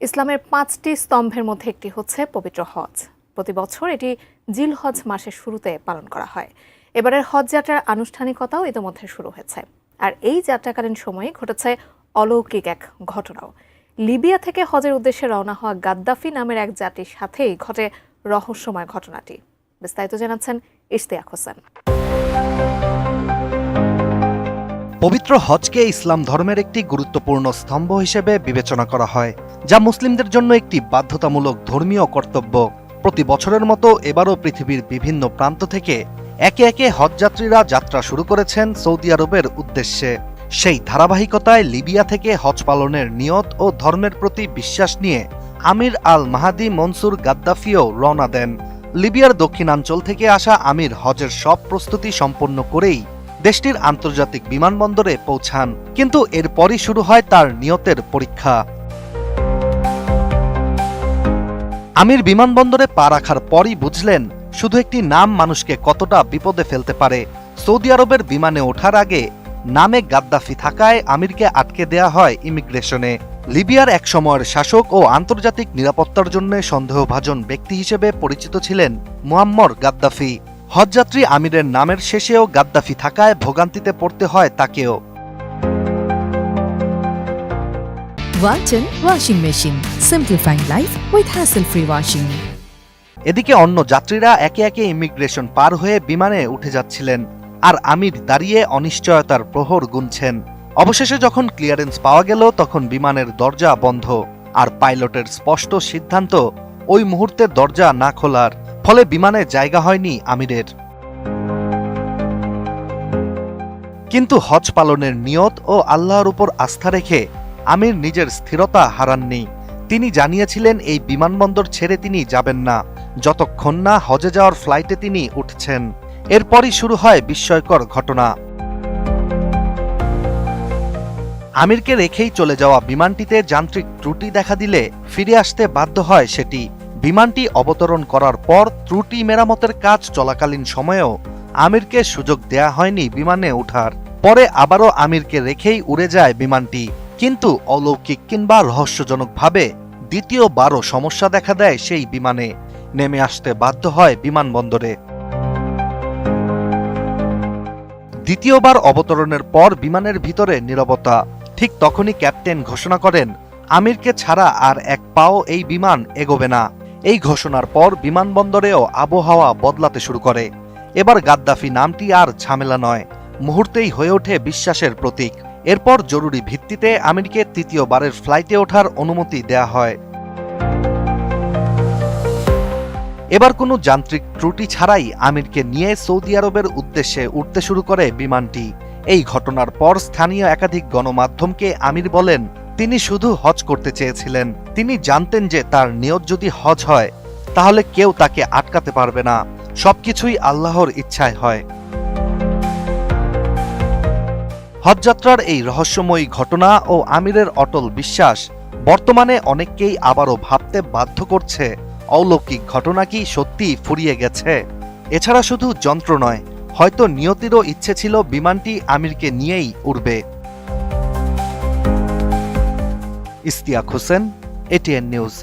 ইসলামের ৫টি স্তম্ভের মধ্যে একটি হচ্ছে পবিত্র হজ। প্রতি বছর এটি জিলহজ মাসের শুরুতে পালন করা হয়। এবারের হজ যাত্রার আনুষ্ঠানিকতাও ইতিমধ্যে শুরু হয়েছে। আর এই যাত্রাকালীন সময়ে ঘটেছে অলৌকিক এক ঘটনাও। লিবিয়া থেকে হজের উদ্দেশ্যে রওনা হওয়া গাদ্দাফি নামের এক জাতির সাথেই ঘটে রহস্যময় ঘটনাটি। বিস্তারিত জানাচ্ছেন ইশতিয়াক হোসেন। পবিত্র হজকে ইসলাম ধর্মের একটি গুরুত্বপূর্ণ স্তম্ভ হিসেবে বিবেচনা করা হয়, যা মুসলিমদের জন্য একটি বাধ্যতামূলক ধর্মীয় কর্তব্য। প্রতি বছরের মতো এবারও পৃথিবীর বিভিন্ন প্রান্ত থেকে একে একে হজযাত্রীরা যাত্রা শুরু করেছেন সৌদি আরবের উদ্দেশ্যে। সেই ধারাবাহিকতায় লিবিয়া থেকে হজ পালনের নিয়ত ও ধর্মের প্রতি বিশ্বাস নিয়ে আমির আল মাহাদি মনসুর গাদ্দাফিও রওনা দেন। লিবিয়ার দক্ষিণাঞ্চল থেকে আসা আমির হজের সব প্রস্তুতি সম্পন্ন করেই দেশটির আন্তর্জাতিক বিমানবন্দরে পৌঁছান, কিন্তু এরপরই শুরু হয় তার নিয়তের পরীক্ষা। আমির বিমানবন্দরে পা রাখার পরই বুঝলেন শুধু একটি নাম মানুষকে কতটা বিপদে ফেলতে পারে। সৌদি আরবের বিমানে ওঠার আগে নামে গাদ্দাফি থাকায় আমিরকে আটকে দেয়া হয় ইমিগ্রেশনে। লিবিয়ার এক সময়ের শাসক ও আন্তর্জাতিক নিরাপত্তার জন্য সন্দেহভাজন ব্যক্তি হিসেবে পরিচিত ছিলেন মুয়াম্মর গাদ্দাফি। হজযাত্রী আমিরের নামের শেষেও গাদ্দাফি থাকায় ভোগান্তিতে পড়তে হয় তাকেও। Walton washing machine, simplifying life with hassle-free washing. এদিকে অন্য যাত্রীরা একে একে ইমিগ্রেশন পার হয়ে বিমানে উঠে যাচ্ছিলেন, আর আমির দাঁড়িয়ে অনিশ্চয়তার প্রহর গুনছেন। অবশেষে যখন ক্লিয়ারেন্স পাওয়া গেল, তখন বিমানের দরজা বন্ধ, আর পাইলটের স্পষ্ট সিদ্ধান্ত ওই মুহূর্তে দরজা না খোলার। ফলে বিমানে জায়গা হয়নি আমিরের। কিন্তু হজ পালনের নিয়ত ও আল্লাহর উপর আস্থা রেখে আমির নিজের স্থিরতা হারাননি। তিনি জানিয়েছিলেন এই বিমানবন্দর ছেড়ে তিনি যাবেন না যতক্ষণ না হজে যাওয়ার ফ্লাইটে তিনি উঠছেন। এরপরই শুরু হয় বিস্ময়কর ঘটনা। আমিরকে রেখেই চলে যাওয়া বিমানটিতে যান্ত্রিক ত্রুটি দেখা দিলে ফিরে আসতে বাধ্য হয় সেটি। বিমানটি অবতরণ করার পর ত্রুটি মেরামতের কাজ চলাকালীন সময়েও আমিরকে সুযোগ দেয়া হয়নি বিমানে ওঠার। পরে আবারও আমিরকে রেখেই উড়ে যায় বিমানটি, কিন্তু অলৌকিক কিংবা রহস্যজনকভাবে দ্বিতীয়বারও সমস্যা দেখা দেয় সেই বিমানে। নেমে আসতে বাধ্য হয় বিমানবন্দরে। দ্বিতীয়বার অবতরণের পর বিমানের ভিতরে নীরবতা। ঠিক তখনই ক্যাপ্টেন ঘোষণা করেন, আমিরকে ছাড়া আর এক পাও এই বিমান এগোবে না। এই ঘোষণার পর বিমানবন্দরেও আবহাওয়া বদলাতে শুরু করে। এবার গাদ্দাফি নামটি আর ঝামেলা নয়, মুহূর্তেই হয়ে ওঠে বিশ্বাসের প্রতীক। এরপর জরুরি ভিত্তিতে আমিরকে তৃতীয়বারের ফ্লাইটে ওঠার অনুমতি দেয়া হয়। এবার কোনো যান্ত্রিক ত্রুটি ছাড়াই আমিরকে নিয়ে সৌদি আরবের উদ্দেশ্যে উঠতে শুরু করে বিমানটি। এই ঘটনার পর স্থানীয় একাধিক গণমাধ্যমকে আমির বলেন, তিনি শুধু হজ করতে চেয়েছিলেন। তিনি জানতেন যে তার নিয়ত যদি হজ হয় তাহলে কেউ তাকে আটকাতে পারবে না। সবকিছুই আল্লাহর ইচ্ছায় হয়। হজযাত্রার এই রহস্যময়ী ঘটনা ও আমিরের অটল বিশ্বাস বর্তমানে অনেককেই আবারও ভাবতে বাধ্য করছে, অলৌকিক ঘটনা কি সত্যি ফুরিয়ে গেছে? এছাড়া শুধু যন্ত্র নয়, হয়তো নিয়তিরও ইচ্ছে ছিল বিমানটি আমিরকে নিয়েই উড়বে। Ishtiaq Hossain, ATN news.